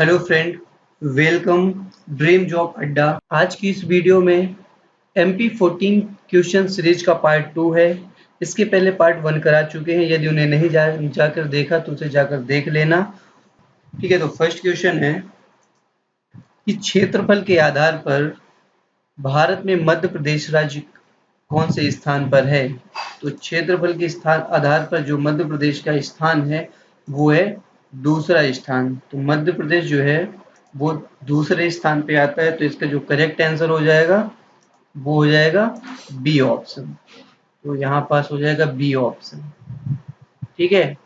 Hello friend, welcome dream job अड्डा। आज की इस वीडियो में MP14 क्वेश्चन सीरीज का पार्ट 2 है। इसके पहले पार्ट 1 करा चुके हैं। यदि उन्हें नहीं जाकर देखा तो उसे जाकर देख लेना। ठीक है, तो फर्स्ट क्वेश्चन है कि क्षेत्रफल के आधार पर भारत में मध्य प्रदेश राज्य कौन से स्थान पर है। तो क्षेत्रफल के स्थान आधार पर जो मध्य प्रदेश का स्थान है वो है दूसरा स्थान। तो मध्य प्रदेश जो है वो दूसरे स्थान पे आता है। तो इसका जो करेक्ट आंसर हो जाएगा वो हो जाएगा बी ऑप्शन। तो यहाँ पास हो जाएगा बी ऑप्शन। ठीक है,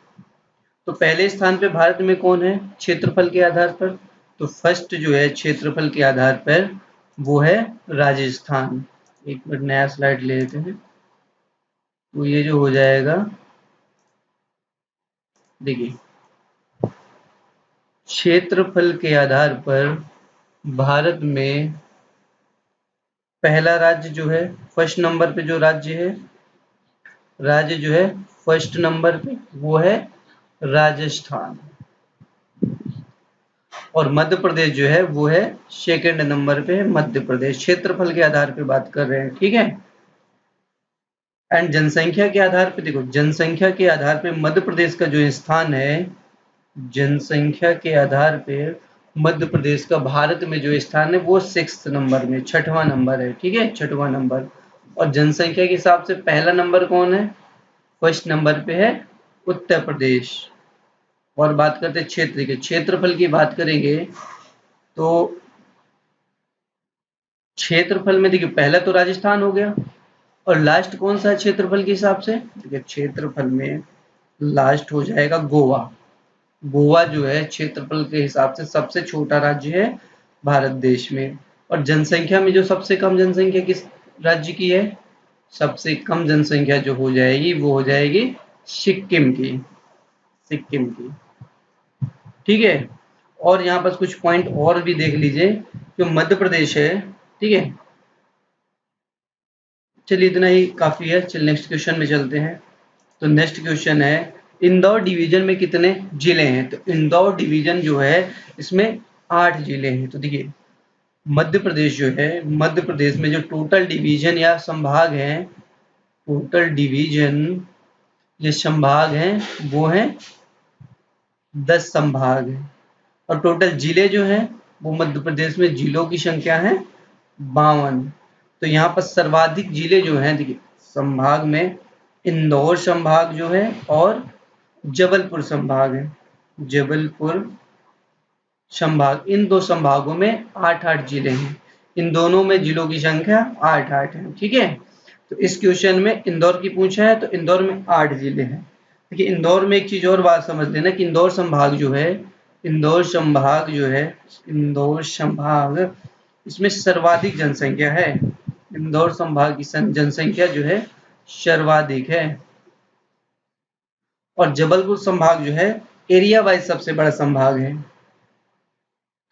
तो पहले स्थान पे भारत में कौन है क्षेत्रफल के आधार पर। तो फर्स्ट जो है क्षेत्रफल के आधार पर वो है राजस्थान। एक मिनट नया स्लाइड ले लेते हैं। तो ये जो हो जाएगा, देखिए क्षेत्रफल के आधार पर भारत में पहला राज्य जो है फर्स्ट नंबर पे जो राज्य जो है फर्स्ट नंबर पे वो है राजस्थान। और मध्य प्रदेश जो है वो है सेकंड नंबर पे है मध्य प्रदेश। क्षेत्रफल के आधार पे बात कर रहे हैं। ठीक है, एंड जनसंख्या के आधार पे देखो, जनसंख्या के आधार पे मध्य प्रदेश का जो स्थान है, जनसंख्या के आधार पे मध्य प्रदेश का भारत में जो स्थान है वो 6th नंबर में, 6वां नंबर है। ठीक है, 6वां नंबर। और जनसंख्या के हिसाब से पहला नंबर कौन है, फर्स्ट नंबर पे है उत्तर प्रदेश। और बात करते हैं क्षेत्र के, क्षेत्रफल की बात करेंगे तो क्षेत्रफल में देखिए पहला तो राजस्थान हो गया और लास्ट कौन सा है क्षेत्रफल के हिसाब से। देखिए क्षेत्रफल में लास्ट हो जाएगा गोवा। गोवा जो है क्षेत्रफल के हिसाब से सबसे छोटा राज्य है भारत देश में। और जनसंख्या में जो सबसे कम जनसंख्या किस राज्य की है, सबसे कम जनसंख्या जो हो जाएगी वो हो जाएगी सिक्किम की। सिक्किम की। ठीक है, और यहाँ पर कुछ पॉइंट और भी देख लीजिए। जो मध्य प्रदेश है, ठीक है, चलिए इतना ही काफी है। चलिए नेक्स्ट क्वेश्चन में चलते हैं। तो नेक्स्ट क्वेश्चन है इंदौर डिवीजन में कितने जिले हैं। तो इंदौर डिवीजन जो है इसमें 8 जिले हैं। तो देखिए मध्य प्रदेश जो है, मध्य प्रदेश में जो टोटल डिवीजन या संभाग हैं, टोटल डिवीजन ये संभाग हैं वो हैं 10 संभाग हैं। और टोटल जिले जो हैं वो मध्य प्रदेश में जिलों की संख्या है 52। तो यहाँ पर सर्वाधिक जिले जो हैं, देखिए संभाग में इंदौर संभाग जो है और जबलपुर संभाग है। जबलपुर संभाग, इन दो संभागों में 8-8 जिले हैं। इन दोनों में जिलों की संख्या 8-8 है। ठीक है, तो इस क्वेश्चन में इंदौर की पूछा है तो इंदौर में 8 जिले हैं। देखिए इंदौर में एक चीज और बात समझ लेना कि इंदौर संभाग जो है, इंदौर संभाग जो है, इंदौर संभाग इसमें सर्वाधिक जनसंख्या है। इंदौर संभाग की जनसंख्या जो है सर्वाधिक है। और जबलपुर संभाग जो है एरिया वाइज सबसे बड़ा संभाग है।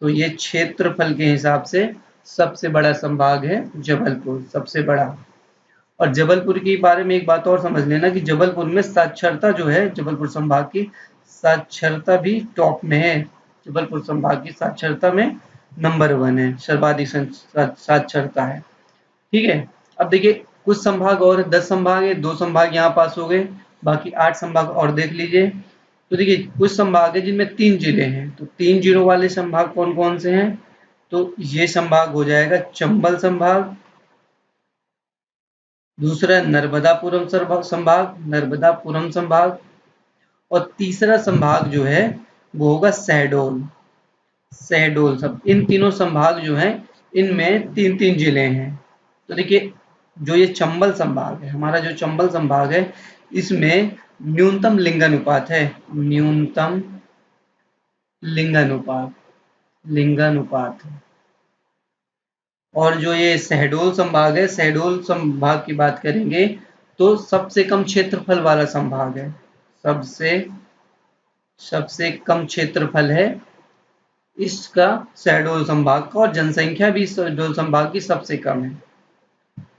तो ये क्षेत्रफल के हिसाब से सबसे बड़ा संभाग है जबलपुर, सबसे बड़ा। और जबलपुर के बारे में एक बात और समझ लेना कि जबलपुर में साक्षरता जो है, जबलपुर संभाग की साक्षरता भी टॉप में है। जबलपुर संभाग की साक्षरता में नंबर 1 है, सर्वाधिक साक्षरता है। ठीक है, अब देखिए कुछ संभाग और 10 संभाग है, 2 संभाग यहाँ पास हो गए, बाकी 8 संभाग और देख लीजिए। तो देखिए कुछ संभाग है जिनमें 3 जिले हैं। तो 3 जिलों वाले संभाग कौन कौन से हैं। तो ये संभाग हो जाएगा चंबल संभाग, दूसरा नर्मदापुरम संभाग, नर्मदापुरम संभाग, और तीसरा संभाग जो है वो होगा शहडोल। शहडोल सब, इन तीनों संभाग जो हैं इनमें 3-3 जिले हैं। तो देखिए जो ये चंबल संभाग है, हमारा जो चंबल संभाग है इसमें न्यूनतम लिंगानुपात है, न्यूनतम लिंगानुपात है। और जो ये शहडोल संभाग है, शहडोल संभाग की बात करेंगे तो सबसे कम क्षेत्रफल वाला संभाग है, सबसे कम क्षेत्रफल है इसका शहडोल संभाग का। और जनसंख्या भी शहडोल संभाग की सबसे कम है,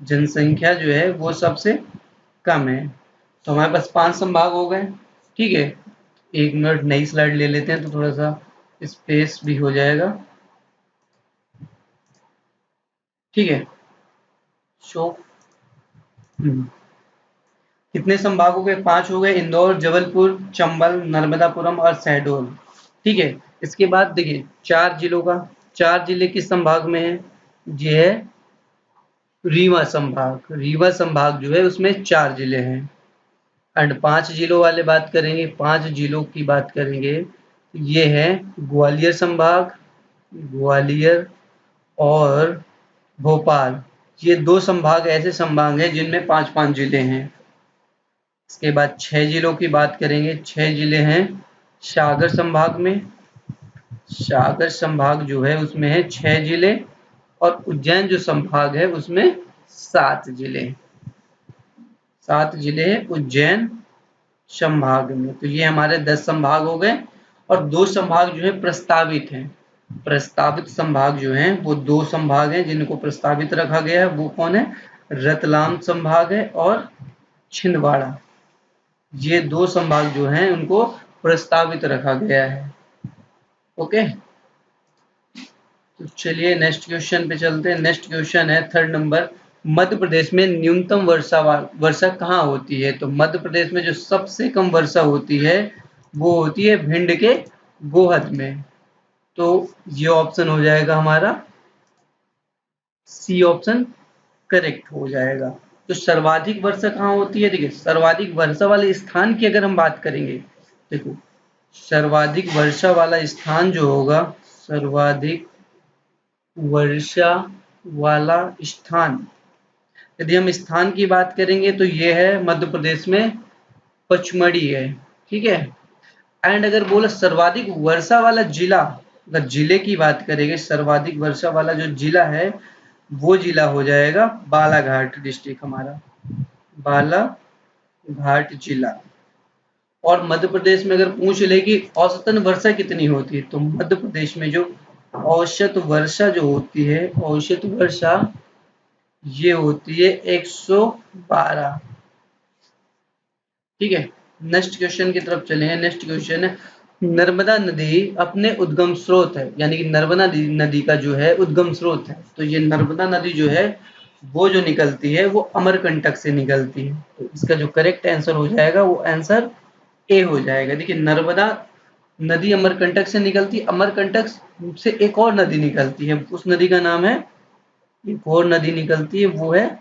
जनसंख्या जो है वो सबसे कम है। तो हमारे पास 5 संभाग हो गए। ठीक है, एक मिनट नई स्लाइड ले लेते हैं तो थोड़ा सा स्पेस भी हो जाएगा, ठीक है। सो कितने संभाग हो गए? 5 हो गए, इंदौर, जबलपुर, चंबल, नर्मदापुरम और शहडोल, ठीक है। इसके बाद देखिए 4 जिलों का, 4 जिले किस संभाग में है? ये है रीवा संभाग। रीवा संभाग जो है उसमें 4 जिले हैं। एंड 5 जिलों वाले बात करेंगे, 5 जिलों की बात करेंगे, ये है ग्वालियर संभाग, ग्वालियर और भोपाल। ये 2 संभाग ऐसे संभाग हैं जिनमें 5-5 जिले हैं। इसके बाद 6 जिलों की बात करेंगे, 6 जिले हैं सागर संभाग में। सागर संभाग जो है उसमें है 6 जिले, और उज्जैन जो संभाग है उसमें 7 जिले, 7 जिले हैं उज्जैन संभाग में। तो ये हमारे 10 संभाग हो गए, और 2 संभाग जो है प्रस्तावित हैं। प्रस्तावित संभाग जो हैं वो 2 संभाग हैं जिनको प्रस्तावित रखा गया है। वो कौन है? रतलाम संभाग है और छिंदवाड़ा। ये 2 संभाग जो हैं उनको प्रस्तावित रखा गया है। ओके, तो चलिए नेक्स्ट क्वेश्चन पे चलते हैं। नेक्स्ट क्वेश्चन है 3rd नंबर, मध्य प्रदेश में न्यूनतम वर्षा कहाँ होती है? तो मध्य प्रदेश में जो सबसे कम वर्षा होती है वो होती है भिंड के गोहद में। तो ये ऑप्शन हो जाएगा हमारा सी ऑप्शन करेक्ट हो जाएगा। तो सर्वाधिक वर्षा कहाँ होती है? देखिए सर्वाधिक वर्षा वाले स्थान की अगर हम बात करेंगे, देखो सर्वाधिक वर्षा वाला स्थान जो होगा, सर्वाधिक वर्षा वाला स्थान, यदि हम स्थान की बात करेंगे तो ये है मध्य प्रदेश में पचमढ़ी है, ठीक है। एंड अगर बोला सर्वाधिक वर्षा वाला जिला, अगर जिले की बात करेंगे, सर्वाधिक वर्षा वाला जो जिला है वो जिला हो जाएगा बालाघाट डिस्ट्रिक्ट हमारा, बालाघाट जिला। और मध्य प्रदेश में अगर पूछ ले कि औसतन वर्षा कितनी होती है, तो मध्य प्रदेश में जो औसत वर्षा जो होती है, औसत वर्षा ये होती है 112, ठीक है। नेक्स्ट क्वेश्चन की तरफ चलेंगे। नेक्स्ट क्वेश्चन है, नर्मदा नदी अपने उद्गम स्रोत है, यानी कि नर्मदा नदी का जो है उद्गम स्रोत है, तो ये नर्मदा नदी जो है वो जो निकलती है वो अमरकंटक से निकलती है। तो इसका जो करेक्ट आंसर हो जाएगा वो आंसर ए हो जाएगा। देखिए नर्मदा नदी अमरकंटक से निकलती है, अमरकंटक से एक और नदी निकलती है, उस नदी का नाम है, एक और नदी निकलती है वो है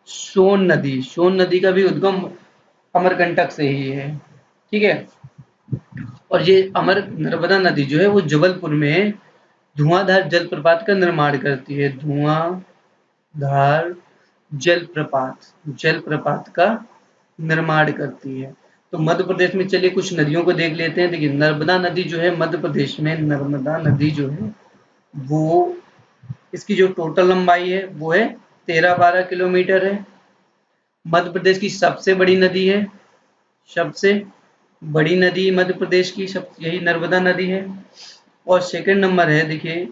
सोन नदी। सोन नदी का भी उद्गम अमरकंटक से ही है, ठीक है। और ये अमर नर्मदा नदी जो है वो जबलपुर में धुआंधार जलप्रपात का निर्माण करती है, धुआंधार जलप्रपात का निर्माण करती है। तो मध्य प्रदेश में चलिए कुछ नदियों को देख लेते हैं। देखिए नर्मदा नदी जो है मध्य प्रदेश में, नर्मदा नदी जो है वो, इसकी जो टोटल लंबाई है वो है 13-12 किलोमीटर है। मध्य प्रदेश की सबसे बड़ी नदी है, सबसे बड़ी नदी मध्य प्रदेश की सब यही नर्मदा नदी है। और सेकंड नंबर है, देखिए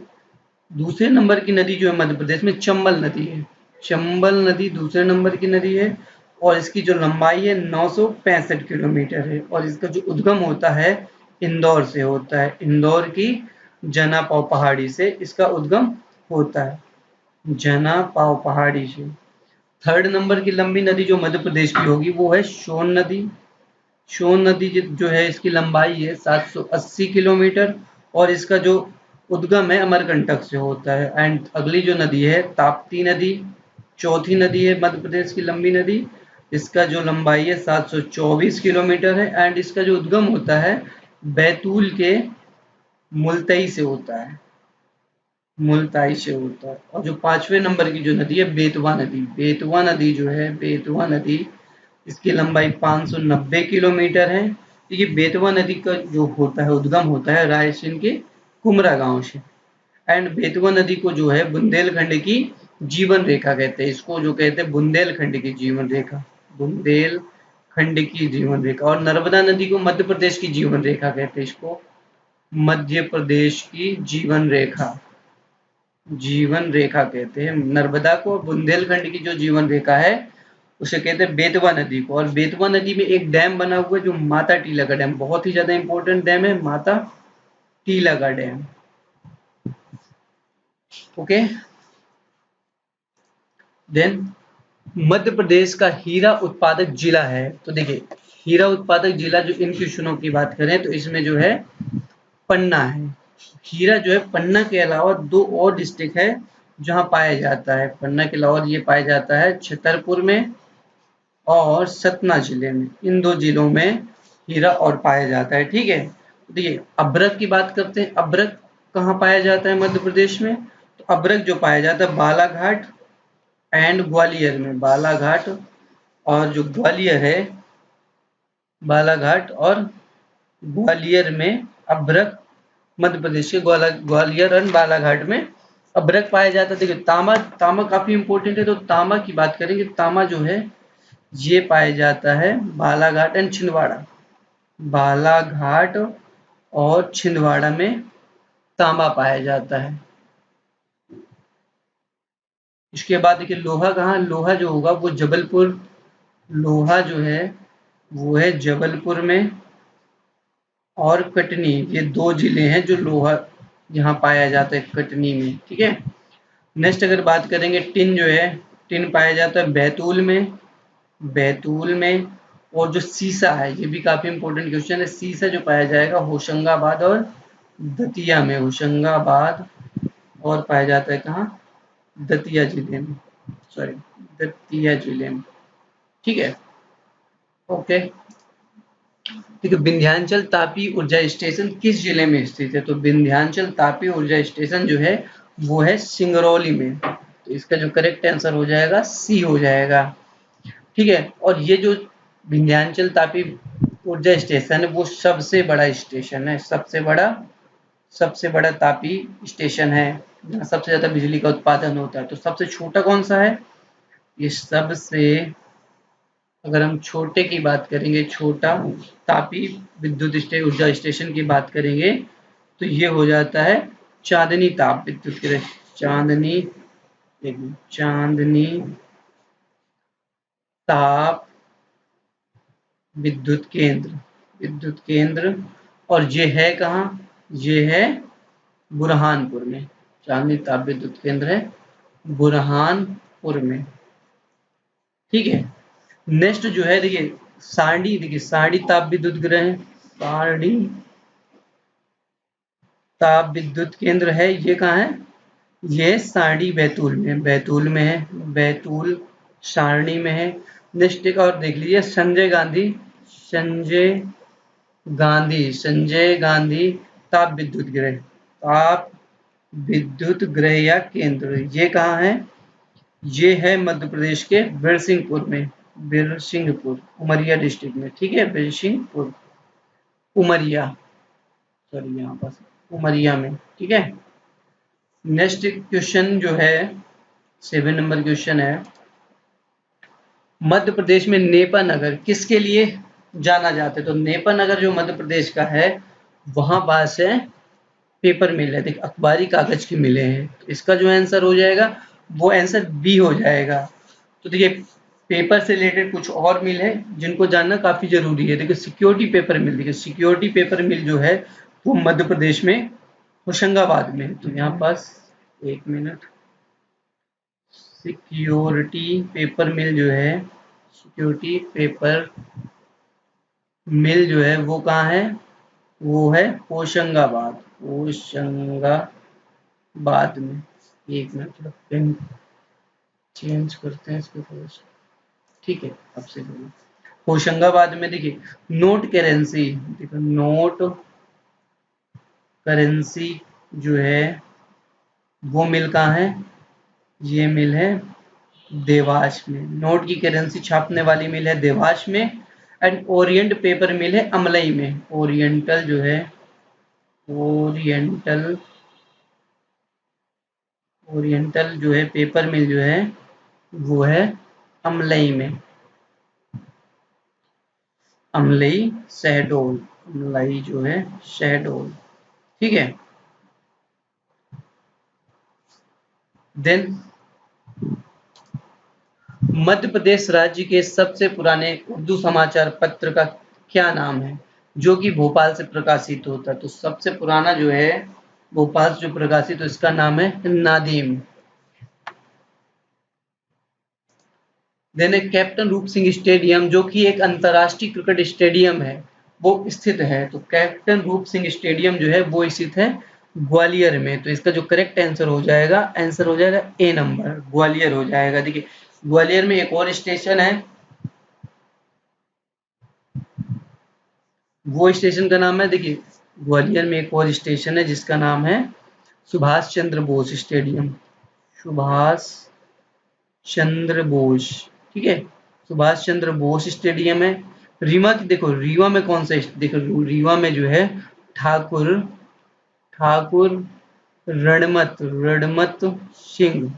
दूसरे नंबर की नदी जो है मध्य प्रदेश में चंबल नदी है। चंबल नदी दूसरे नंबर की नदी है, और इसकी जो लंबाई है 965 किलोमीटर है, और इसका जो उद्गम होता है इंदौर से होता है, इंदौर की जना पाव पहाड़ी से इसका उद्गम होता है, जना पाव पहाड़ी से। 3rd नंबर की लंबी नदी जो मध्य प्रदेश की होगी वो है सोन नदी। सोन नदी जो है इसकी लंबाई है 780 किलोमीटर, और इसका जो उद्गम है अमरकंटक से होता है। एंड अगली जो नदी है ताप्ती नदी, चौथी नदी है मध्य प्रदेश की लंबी नदी, इसका जो लंबाई है 724 किलोमीटर है, एंड इसका जो उद्गम होता है बैतूल के मुल्तई से होता है, मुल्ताई से होता है। और जो 5वें नंबर की जो नदी है बेतवा नदी, बेतवा नदी जो है, बेतवा नदी इसकी लंबाई 590 किलोमीटर है। ये बेतवा नदी का जो होता है उद्गम होता है रायसेन के कुमरा गांव से। एंड बेतवा नदी को जो है बुंदेलखंड की जीवन रेखा कहते हैं, इसको जो कहते हैं बुंदेलखंड की जीवन रेखा, बुंदेलखंड की जीवन रेखा। और नर्मदा नदी को मध्य प्रदेश की जीवन रेखा कहते हैं, इसको मध्य प्रदेश की जीवन रेखा, जीवन रेखा कहते हैं नर्मदा को। बुंदेलखंड की जो जीवन रेखा है उसे कहते हैं बेतवा नदी को। और बेतवा नदी में एक डैम बना हुआ है जो माता टीला का डैम, बहुत ही ज्यादा इंपॉर्टेंट डैम है माता टीला का dam. Okay, then Madhya Pradesh का हीरा उत्पादक जिला है। तो देखिए हीरा उत्पादक जिला जो इन क्वेश्चनों की बात करें तो इसमें जो है पन्ना है। हीरा जो है पन्ना के अलावा दो और डिस्ट्रिक्ट है जहां पाया जाता है। पन्ना के अलावा ये पाया जाता है छतरपुर में और सतना जिले में। इन दो जिलों में हीरा और पाया जाता है। ठीक है, देखिए अभ्रक की बात करते हैं। अभ्रक कहाँ पाया जाता है मध्य प्रदेश में? तो अभ्रक जो पाया जाता है बालाघाट एंड ग्वालियर में। बालाघाट और जो ग्वालियर है, बालाघाट और ग्वालियर में अभ्रक, मध्य प्रदेश के ग्वालियर और बालाघाट में अभ्रक पाया जाता है। देखिए तांबा, तांबा काफी इंपॉर्टेंट है, तो तांबा की बात करेंगे। तांबा जो है ये पाया जाता है बालाघाट एंड छिंदवाड़ा। बालाघाट और छिंदवाड़ा में तांबा पाया जाता है। इसके बाद देखिए लोहा कहाँ? लोहा जो होगा वो जबलपुर। लोहा जो है वो है जबलपुर में और कटनी। ये दो जिले हैं जो लोहा यहाँ पाया जाता है, कटनी में। ठीक है, नेक्स्ट अगर बात करेंगे टिन जो है, टिन पाया जाता है बैतूल में। बैतूल में। और जो सीसा है, ये भी काफी इंपॉर्टेंट क्वेश्चन है। सीसा जो पाया जाएगा होशंगाबाद और दतिया में। होशंगाबाद और पाया जाता है कहाँ? दतिया जिले में, सॉरी दतिया जिले में। ठीक है, ओके। ठीक है, विंध्याचल तापी ऊर्जा स्टेशन किस जिले में स्थित है? तो विंध्याचल तापी ऊर्जा स्टेशन जो है वो है सिंगरौली में। तो इसका जो करेक्ट आंसर हो जाएगा सी हो जाएगा। ठीक है, और ये जो विंध्याचल तापी ऊर्जा स्टेशन है वो सबसे बड़ा स्टेशन है। सबसे बड़ा तापी स्टेशन है जहाँ सबसे ज्यादा बिजली का उत्पादन होता है। तो सबसे छोटा कौन सा है? ये सबसे, अगर हम छोटे की बात करेंगे, छोटा तापी विद्युत ऊर्जा स्टेशन की बात करेंगे तो ये हो जाता है चांदनी ताप विद्युत केंद्र। चांदनी ताप विद्युत केंद्र। और ये है कहाँ? ये है बुरहानपुर में। चांदनी ताप विद्युत केंद्र है बुरहानपुर में। ठीक है, नेक्स्ट जो है देखिए सारणी। देखिए सारणी ताप विद्युत गृह है। सारणी ताप विद्युत केंद्र है, ये कहाँ है? ये सारणी बैतूल में। बैतूल में है, बैतूल सारणी में है। नेक्स्ट एक और देख लीजिए संजय गांधी ताप विद्युत गृह। ताप विद्युत गृह या केंद्र, ये कहाँ है? ये है मध्य प्रदेश के बिरसिंहपुर में। बिरसिंहपुर उमरिया डिस्ट्रिक्ट में। ठीक है, बिरसिंहपुर उमरिया, सॉरी यहाँ पास उमरिया में। ठीक है, नेक्स्ट क्वेश्चन जो है 7 नंबर क्वेश्चन है, मध्य प्रदेश में नेपा नगर किसके लिए जाना जाता है? तो नेपा नगर जो मध्य प्रदेश का है वहां पास है पेपर मिल है। देखिए अखबारी कागज की मिलें हैं। तो इसका जो आंसर हो जाएगा वो आंसर बी हो जाएगा। तो देखिए पेपर से रिलेटेड कुछ और मिल है जिनको जानना काफी जरूरी है। देखिए सिक्योरिटी पेपर मिल, देखिए सिक्योरिटी पेपर मिल जो है वो मध्य प्रदेश में होशंगाबाद में। तो यहाँ पास एक मिनट, सिक्योरिटी पेपर मिल जो है, सिक्योरिटी पेपर मिल जो है वो कहाँ है? वो है होशंगाबाद। होशंगाबाद में। एक मिनट थोड़ा पेन चेंज करते हैं इसको थोड़ा सा। ठीक है, अब से बोलो। होशंगाबाद में देखिए नोट करेंसी, देखो नोट करेंसी जो है वो मिल कहाँ है? ये मिल है देवास में। नोट की करेंसी छापने वाली मिल है देवास में। एंड ओरिएंट पेपर मिल है अमलई में। ओरिएंटल जो है, ओरिएंटल जो है पेपर मिल जो है वो है अमलई में। अमलई शहडोल, अमलई जो है शहडोल। ठीक है, देन मध्य प्रदेश राज्य के सबसे पुराने उर्दू समाचार पत्र का क्या नाम है? जो कि भोपाल से प्रकाशित होता है। तो सबसे पुराना जो है भोपाल से जो प्रकाशित, तो इसका नाम है नादिम। देन कैप्टन रूप सिंह स्टेडियम, जो कि एक अंतर्राष्ट्रीय क्रिकेट स्टेडियम है, वो स्थित है। तो कैप्टन रूप सिंह स्टेडियम जो है वो स्थित है ग्वालियर में। तो इसका जो करेक्ट आंसर हो जाएगा ए नंबर, ग्वालियर हो जाएगा। देखिए ग्वालियर में एक और स्टेशन है, वो स्टेशन का नाम है, देखिए ग्वालियर में एक और स्टेशन है जिसका नाम है सुभाष चंद्र बोस स्टेडियम। सुभाष चंद्र बोस, ठीक है, सुभाष चंद्र बोस स्टेडियम है। रीवा की देखो, रीवा में कौन सा, देखो रीवा में जो है ठाकुर ठाकुर रणमत रणमत सिंह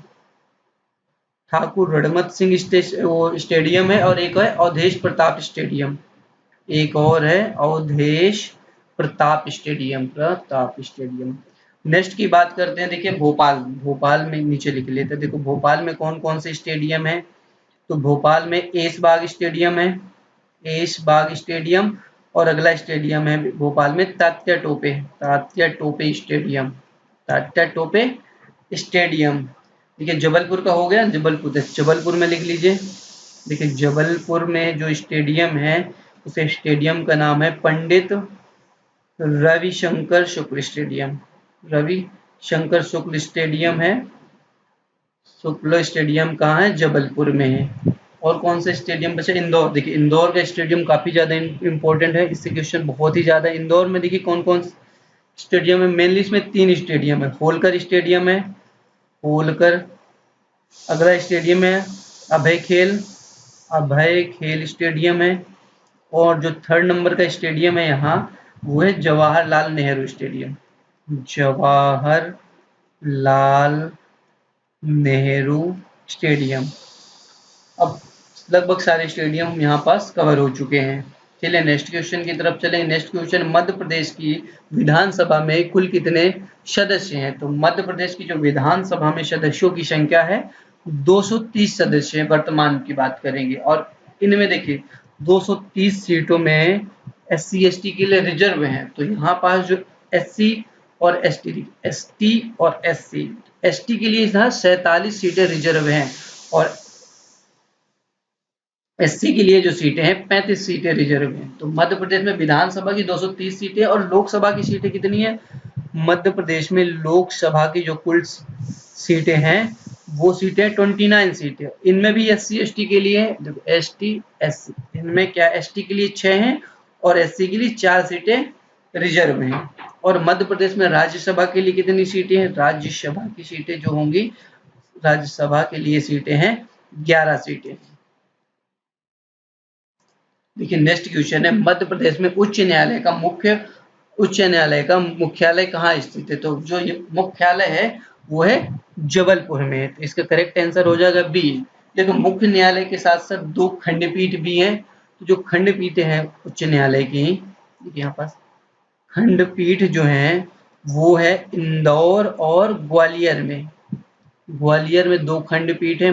ठाकुर रणमत सिंह स्टेडियम है। और एक है अवधेश प्रताप स्टेडियम, एक और है अवधेश प्रताप स्टेडियम। नेक्स्ट की बात करते हैं। देखिए भोपाल, भोपाल में नीचे लिख लेते हैं। देखो भोपाल में कौन कौन से स्टेडियम है, तो भोपाल में ऐशबाग स्टेडियम है, ऐशबाग स्टेडियम। और अगला स्टेडियम है भोपाल में तात्या टोपे स्टेडियम, तात्या टोपे स्टेडियम। देखिए जबलपुर का हो गया, जबलपुर में लिख लीजिए। देखिए जबलपुर में जो स्टेडियम है, उस स्टेडियम का नाम है पंडित रविशंकर शुक्ल स्टेडियम, रविशंकर शुक्ल स्टेडियम है। शुक्ल स्टेडियम कहाँ है, जबलपुर में है। और कौन सा स्टेडियम बचा, इंदौर। देखिए इंदौर का स्टेडियम काफी ज्यादा इंपॉर्टेंट है, इससे क्वेश्चन बहुत ही ज्यादा। इंदौर में देखिए कौन कौन स्टेडियम है, मेनली इसमें 3 स्टेडियम है। होलकर स्टेडियम है, होलकर। अगला स्टेडियम है अभय खेल स्टेडियम है। और जो 3rd नंबर का स्टेडियम है यहाँ, वो है जवाहरलाल नेहरू स्टेडियम, जवाहरलाल नेहरू स्टेडियम। अब लगभग सारे स्टेडियम यहाँ पास कवर हो चुके हैं। चलिए नेक्स्ट क्वेश्चन की तरफ चलें। नेक्स्ट क्वेश्चन, मध्य प्रदेश की विधानसभा में कुल कितने सदस्य हैं। तो मध्य प्रदेश की जो विधानसभा में सदस्यों की संख्या है 230 सदस्य हैं, वर्तमान की बात करेंगे। और इनमें देखिए 230 सीटों में SC/ST के लिए रिजर्व हैं। तो यहाँ पास जो SC और ST और SC के लिए यहाँ 47 सीटें रिजर्व हैं, और SC के लिए जो सीटें हैं 35 सीटें रिजर्व हैं। तो मध्य प्रदेश में विधानसभा की 230 सीटें, और लोकसभा की सीटें कितनी है, मध्य प्रदेश में लोकसभा की जो कुल सीटें हैं वो सीटें 29 सीटें। इनमें भी SC/ST के लिए, देखो ST SC, इनमें क्या ST के लिए 6 हैं और SC के लिए 4 सीटें रिजर्व हैं। और मध्य प्रदेश में राज्यसभा के लिए कितनी सीटें हैं, राज्यसभा की सीटें जो होंगी, राज्यसभा के लिए सीटें हैं 11 सीटें। देखिए नेक्स्ट क्वेश्चन है, मध्य प्रदेश में उच्च न्यायालय का मुख्यालय कहाँ स्थित है। तो जो मुख्यालय है वो है जबलपुर में। तो इसका करेक्ट आंसर हो जाएगा बी। देखो मुख्य न्यायालय के साथ साथ 2 खंडपीठ भी हैं। तो जो खंडपीठ है उच्च न्यायालय की, यहाँ पास खंडपीठ जो है वो है इंदौर और ग्वालियर में। ग्वालियर में 2 खंडपीठ है,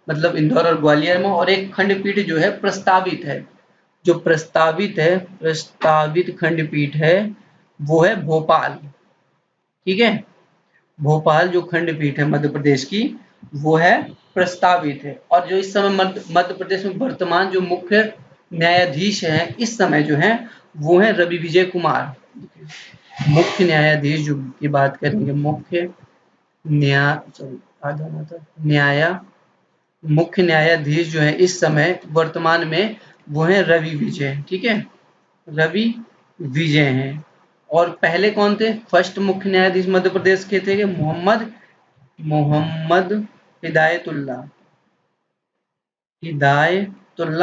मतलब इंदौर और ग्वालियर में। और एक खंडपीठ जो है प्रस्तावित है, जो प्रस्तावित खंडपीठ है वो है भोपाल, ठीक है। भोपाल जो खंडपीठ है मध्य प्रदेश की, वो है प्रस्तावित है। और जो इस समय मध्य प्रदेश में वर्तमान जो मुख्य न्यायाधीश हैं इस समय जो है वो है रवि विजय कुमार। मुख्य न्यायाधीश जो की बात करेंगे, मुख्य न्यायाधीश जो है इस समय वर्तमान में वो है रवि विजय, ठीक है, रवि विजय हैं। और पहले कौन थे, फर्स्ट मुख्य न्यायाधीश मध्य प्रदेश के थे मोहम्मद हिदायतुल्लाह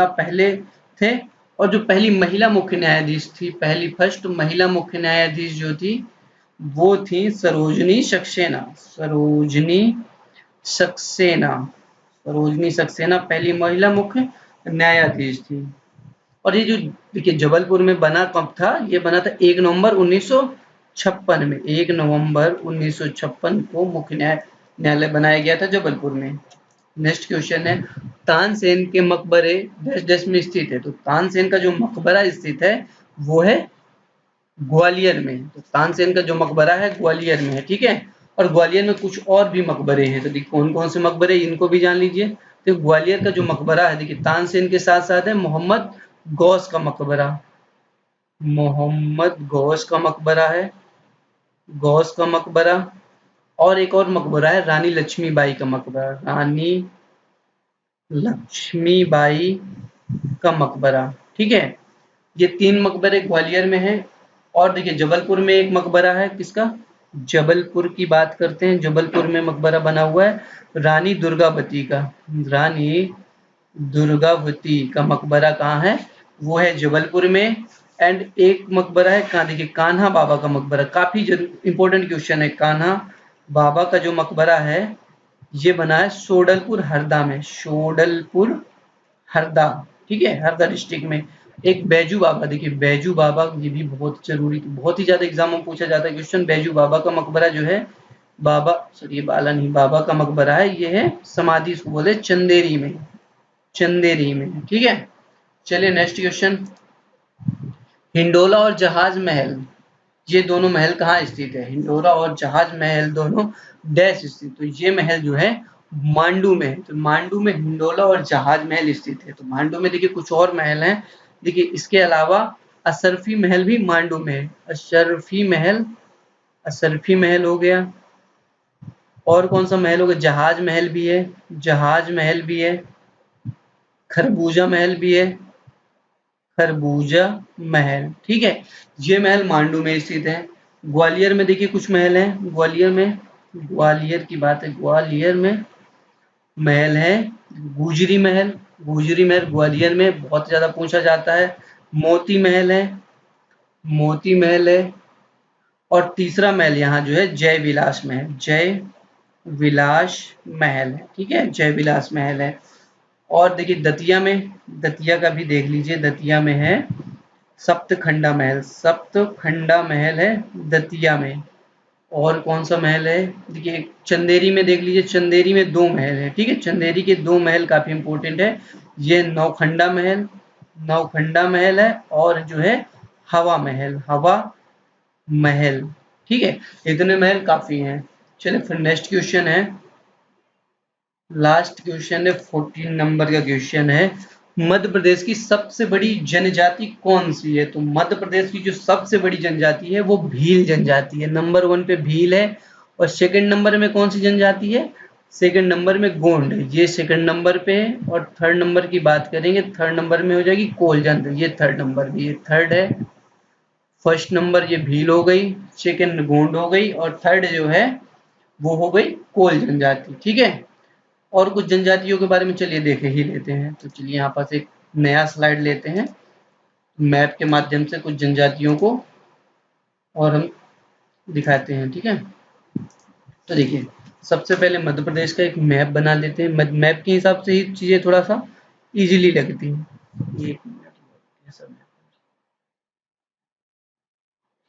पहले थे। और जो पहली महिला मुख्य न्यायाधीश थी, पहली फर्स्ट महिला मुख्य न्यायाधीश जो थी वो थी सरोजनी सक्सेना पहली महिला मुख्य न्यायाधीश थी। और ये जो देखिए जबलपुर में बना कब था, ये बना था 1 नवंबर 1956 में। 1 नवंबर 1956 को मुख्य न्यायालय बनाया गया था जबलपुर में। नेक्स्ट क्वेश्चन है, तानसेन के मकबरे देश में स्थित है। तो तानसेन का जो मकबरा स्थित है वो है ग्वालियर में। तो तानसेन का जो मकबरा है ग्वालियर में है, ठीक है। और ग्वालियर में कुछ और भी मकबरे हैं, तो देखिए कौन कौन से मकबरे, इनको भी जान लीजिए। तो ग्वालियर का जो मकबरा है, देखिए तानसेन के साथ साथ है मोहम्मद गौस का मकबरा, मोहम्मद गौस का मकबरा है, गौस का मकबरा। और एक और मकबरा है रानी लक्ष्मीबाई का मकबरा, रानी लक्ष्मीबाई का मकबरा, ठीक है। ये 3 मकबरे ग्वालियर में हैं। और देखिए जबलपुर में एक मकबरा है, किसका, जबलपुर की बात करते हैं। जबलपुर में मकबरा बना हुआ है रानी दुर्गावती का, रानी दुर्गावती का मकबरा कहाँ है, वो है जबलपुर में। एंड एक मकबरा है कहाँ, देखिए कान्हा बाबा का मकबरा, काफी इंपॉर्टेंट क्वेश्चन है। कान्हा बाबा का जो मकबरा है ये बना है सोडलपुर हरदा में, सोडलपुर हरदा, ठीक है, हरदा डिस्ट्रिक्ट में। एक बैजू बाबा, देखिए बैजू बाबा, ये भी बहुत जरूरी, बहुत ही ज्यादा एग्जाम में पूछा जाता है क्वेश्चन। बैजू बाबा का मकबरा जो है, बाबा सॉरी ये बाला नहीं, बाबा का मकबरा है, ये है समाधि, इसको बोले चंदेरी में, चंदेरी में, ठीक है। चलिए नेक्स्ट क्वेश्चन, हिंडोला और जहाज महल, ये दोनों महल कहाँ स्थित है, हिंडोला और जहाज महल दोनों डैश स्थित, तो ये महल जो है मांडू में है। तो मांडू में हिंडोला और जहाज महल स्थित है। तो मांडू में देखिए कुछ और महल हैं, देखिए इसके अलावा अशरफी महल भी मांडू में है, अशरफी महल, अशरफी महल हो गया। और कौन सा महल हो गया, जहाज महल भी है, जहाज महल भी है, खरबूजा महल भी है, खरबूजा महल, ठीक है। ये महल मांडू में स्थित है। ग्वालियर में देखिए कुछ महल हैं, ग्वालियर में, ग्वालियर की बात है, ग्वालियर में महल है गुजरी महल, गुजरी महल ग्वालियर में बहुत ज्यादा पूछा जाता है। मोती महल है, मोती महल है। और तीसरा महल यहाँ जो है जय विलास महल, जय विलास महल है, ठीक है, जय विलास महल है। और देखिए दतिया में, दतिया का भी देख लीजिए, दतिया में है सप्तखंडा महल, सप्तखंडा महल है दतिया में। और कौन सा महल है, देखिए चंदेरी में देख लीजिए, चंदेरी में 2 महल है, ठीक है, चंदेरी के 2 महल काफी इंपॉर्टेंट है। ये नौखंडा महल, नौखंडा महल है, और जो है हवा महल, हवा महल, ठीक है। इतने महल काफी हैं। चलिए फिर नेक्स्ट क्वेश्चन है, लास्ट क्वेश्चन है, 14 नंबर का क्वेश्चन है, मध्य प्रदेश की सबसे बड़ी जनजाति कौन सी है। तो मध्य प्रदेश की जो सबसे बड़ी जनजाति है वो भील जनजाति है, नंबर 1 पे भील है। और सेकंड नंबर में कौन सी जनजाति है, सेकंड नंबर में गोंड है, ये सेकंड नंबर पे है। और थर्ड नंबर की बात करेंगे, थर्ड नंबर में हो जाएगी कोलजन, ये थर्ड नंबर भी, ये थर्ड है। फर्स्ट नंबर ये भील हो गई, सेकंड गोंड हो गई, और थर्ड जो है वो हो गई कोल जनजाति, ठीक है। और कुछ जनजातियों के बारे में चलिए देख ही लेते हैं। तो चलिए यहाँ पास एक नया स्लाइड लेते हैं, मैप के माध्यम से कुछ जनजातियों को और हम दिखाते हैं, ठीक है। तो देखिए सबसे पहले मध्य प्रदेश का एक मैप बना लेते हैं, मैप के हिसाब से ही चीजें थोड़ा सा इजीली लगती हैं। एक मिनट, ऐसा मैप,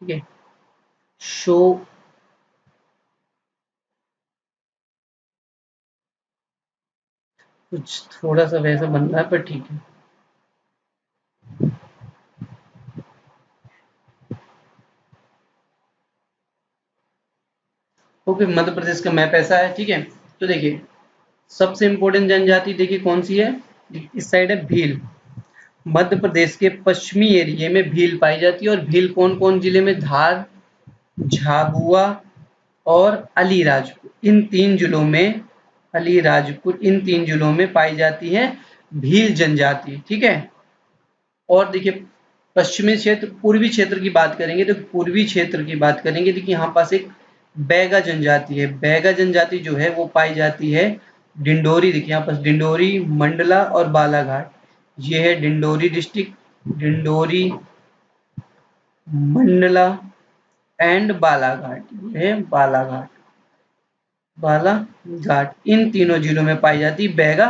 ठीक है, शो, कुछ थोड़ा सा वैसा बन रहा है पर ठीक है। ओके, मध्य प्रदेश का मैप ऐसा है, ठीक है। तो देखिए सबसे इंपॉर्टेंट जनजाति देखिए कौन सी है, इस साइड है भील, मध्य प्रदेश के पश्चिमी एरिया में भील पाई जाती है। और भील कौन कौन जिले में, धार, झाबुआ और अलीराजपुर, इन 3 जिलों में, अलीराजपुर, इन 3 जिलों में पाई जाती है भील जनजाति, ठीक है। और देखिए पश्चिमी क्षेत्र, पूर्वी क्षेत्र की बात करेंगे, तो पूर्वी क्षेत्र की बात करेंगे, देखिए यहाँ पास एक बैगा जनजाति है, बैगा जनजाति जो है वो पाई जाती है डिंडोरी, देखिए यहाँ पास डिंडोरी, मंडला और बालाघाट, ये है डिंडोरी डिस्ट्रिक्ट, डिंडोरी, मंडला एंड बालाघाट, ये है बालाघाट, बालाघाट, इन तीनों जिलों में पाई जाती बैगा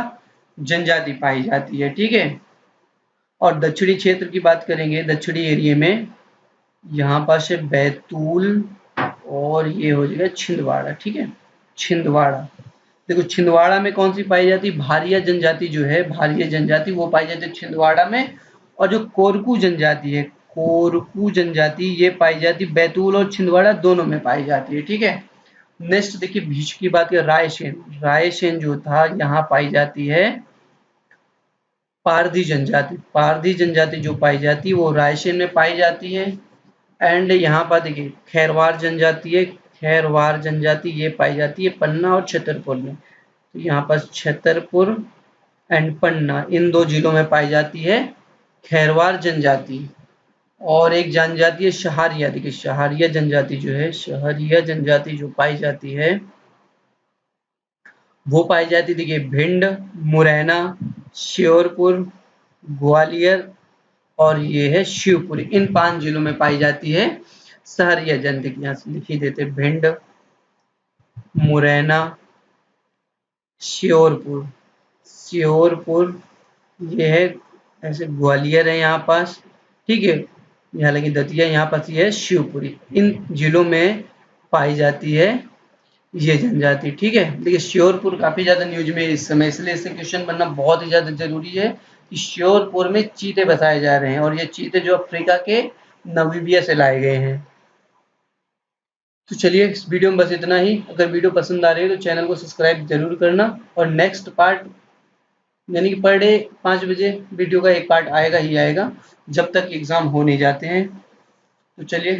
जनजाति पाई जाती है, ठीक है। और दक्षिणी क्षेत्र की बात करेंगे, दक्षिणी एरिया में यहाँ पास है बैतूल और ये हो जाएगा छिंदवाड़ा, ठीक है, छिंदवाड़ा। देखो छिंदवाड़ा में कौन सी पाई जाती, भारिया जनजाति जो है, भारिया जनजाति वो पाई जाती है छिंदवाड़ा में। और जो कोरकू जनजाति है, कोरकू जनजाति ये पाई जाती बैतूल और छिंदवाड़ा दोनों में पाई जाती है। ठीक है, नेक्स्ट देखिए भीष की बात करें, रायसेन जो था यहाँ पाई जाती है पारधी जनजाति जो पाई जाती है वो रायसेन में पाई जाती है। एंड यहाँ पर देखिए खैरवार जनजाति ये पाई जाती है पन्ना और छतरपुर में। तो यहाँ पर छतरपुर एंड पन्ना इन दो जिलों में पाई जाती है खैरवार जनजाति। और एक जनजाति है शहारिया, देखिए शहारिया जनजाति जो पाई जाती है वो पाई जाती, देखिए भिंड, मुरैना, श्योरपुर, ग्वालियर और ये है शिवपुरी, इन 5 जिलों में पाई जाती है शहरिया जनजाति। यहाँ से लिख ही देते भिंड, मुरैना, श्योरपुर ये है, ऐसे ग्वालियर है यहाँ पास। ठीक है, यहाँ लगी दतिया, यहाँ पास ये है शिवपुरी, इन जिलों में पाई जाती है ये जनजाति। ठीक है, देखिए श्योरपुर काफी ज्यादा न्यूज में इस समय, इसलिए इससे क्वेश्चन बनना बहुत ही ज्यादा जरूरी है कि श्योरपुर में चीते बसाए जा रहे हैं और ये चीते जो अफ्रीका के नामीबिया से लाए गए हैं। तो चलिए इस वीडियो में बस इतना ही। अगर वीडियो पसंद आ रही है तो चैनल को सब्सक्राइब जरूर करना और नेक्स्ट पार्ट यानी कि पर डे 5 बजे वीडियो का एक पार्ट आएगा ही आएगा जब तक एग्जाम हो नहीं जाते हैं। तो चलिए